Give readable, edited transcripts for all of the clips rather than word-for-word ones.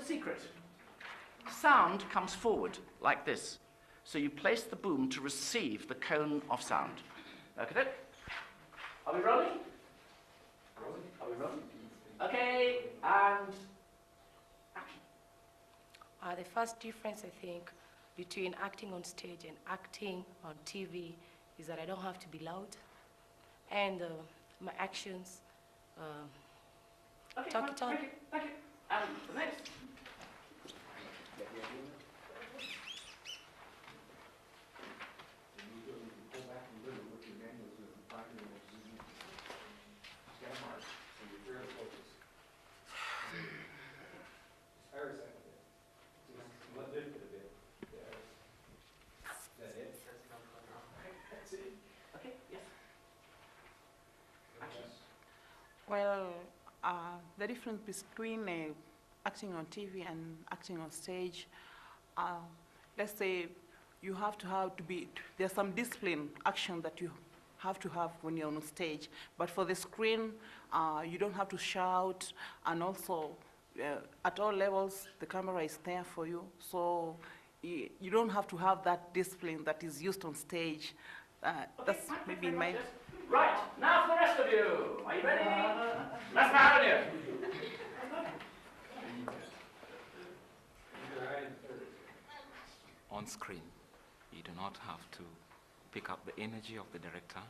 secret. Sound comes forward like this. So you place the boom to receive the cone of sound. Okay, are we rolling? Are we rolling? Okay, and action. The first difference, I think, between acting on stage and acting on TV is that I don't have to be loud, and my actions okay, talk it on. Thank you. And next. Well, the difference between acting on TV and acting on stage, let's say you have to be, there's some discipline action that you have to have when you're on stage, but for the screen, you don't have to shout, and also at all levels, the camera is there for you, so you don't have to have that discipline that is used on stage. That's maybe in my... Right, now for the rest of you. Are you ready? Let's have it. On screen, you do not have to pick up the energy of the director,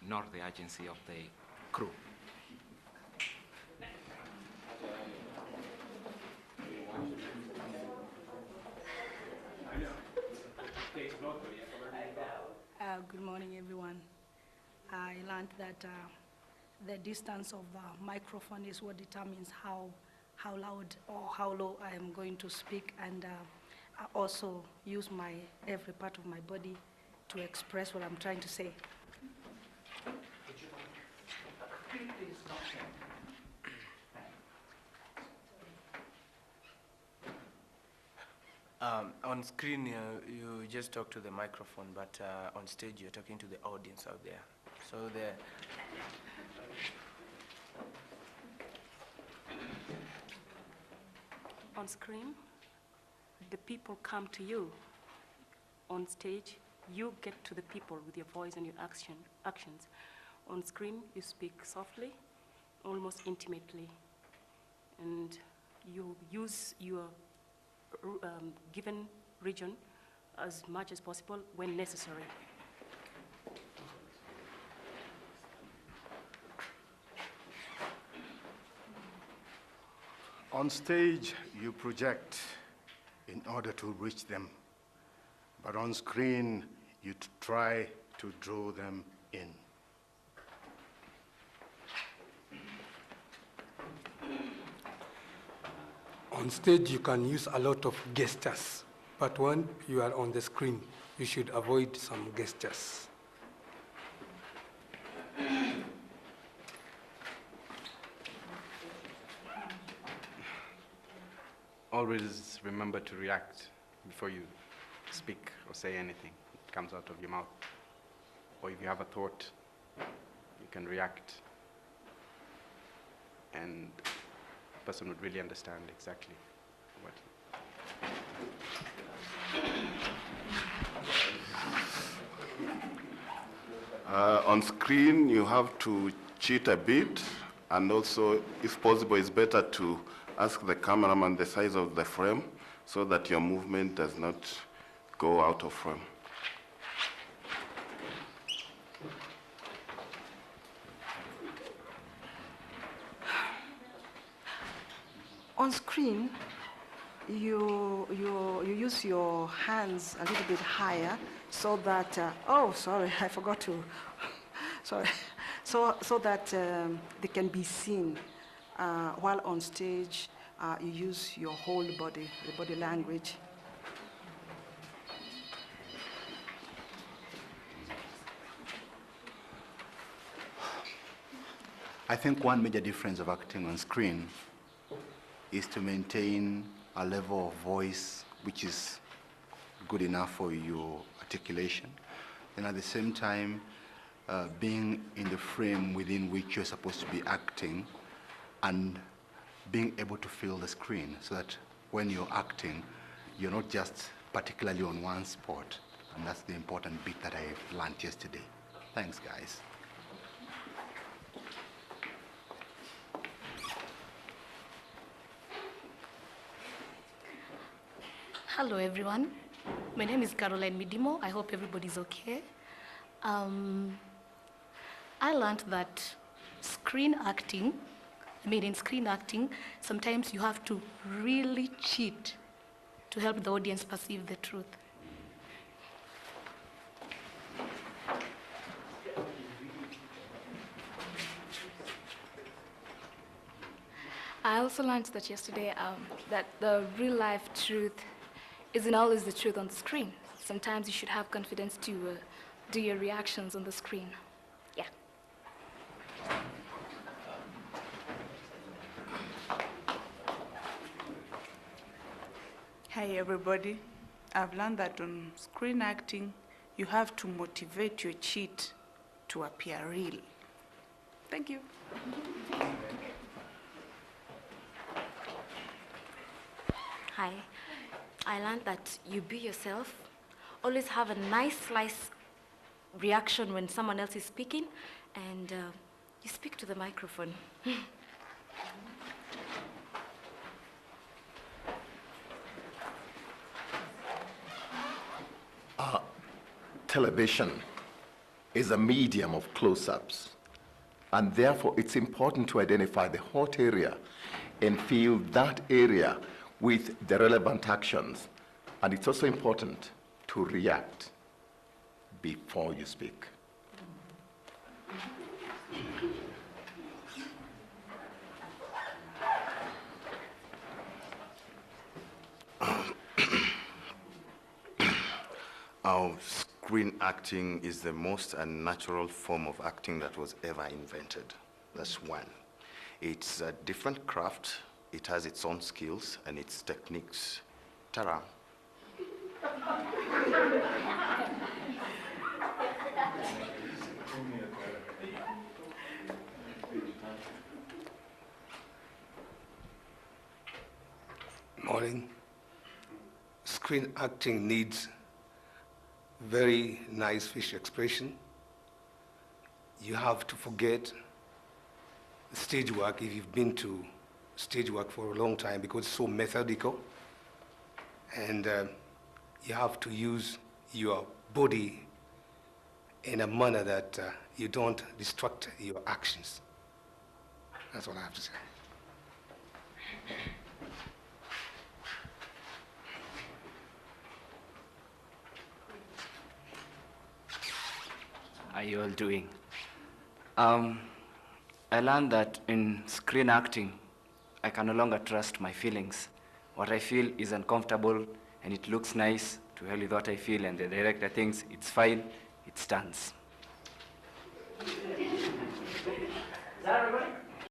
nor the urgency of the crew. Good morning, everyone. I learned that the distance of the microphone is what determines how loud or how low I am going to speak, and I also use every part of my body to express what I'm trying to say. On screen, you just talk to the microphone, but on stage, you're talking to the audience out there. So On screen, the people come to you. On stage, you get to the people with your voice and your actions. On screen, you speak softly, almost intimately, and you use your given region as much as possible when necessary. On stage, you project in order to reach them, but on screen, you try to draw them in. On stage, you can use a lot of gestures, but when you are on the screen, you should avoid some gestures. Always remember to react before you speak or say anything. It comes out of your mouth. Or if you have a thought, you can react, and the person would really understand exactly what. On screen, you have to cheat a bit, and also, if possible, it's better to ask the cameraman the size of the frame so that your movement does not go out of frame. On screen, you use your hands a little bit higher so that, oh, sorry, I forgot to, sorry, so that they can be seen. While on stage, you use your whole body, the body language. I think one major difference of acting on screen is to maintain a level of voice which is good enough for your articulation, and at the same time being in the frame within which you're supposed to be acting, and being able to feel the screen so that when you're acting, you're not just particularly on one spot. And that's the important bit that I learned yesterday. Thanks, guys. Hello, everyone. My name is Caroline Midimo. I hope everybody's okay. I learned that in screen acting, sometimes you have to really cheat to help the audience perceive the truth. I also learned that yesterday that the real life truth isn't always the truth on the screen. Sometimes you should have confidence to do your reactions on the screen. Yeah. Hi, everybody. I've learned that on screen acting, you have to motivate your cheat to appear real. Thank you. Hi. I learned that you be yourself. Always have a nice reaction when someone else is speaking, and you speak to the microphone. Television is a medium of close-ups, and therefore it's important to identify the hot area and fill that area with the relevant actions. And it's also important to react before you speak. Screen acting is the most unnatural form of acting that was ever invented. That's one. It's a different craft. It has its own skills and its techniques. Ta-ra. Morning. Screen acting needs very nice facial expression. You have to forget stage work if you've been to stage work for a long time, because it's so methodical. And you have to use your body in a manner that you don't distract your actions. That's all I have to say. How are you all doing? I learned that in screen acting, I can no longer trust my feelings. What I feel is uncomfortable and it looks nice, to hell with what I feel, and the director thinks it's fine, it stands. Is that everybody?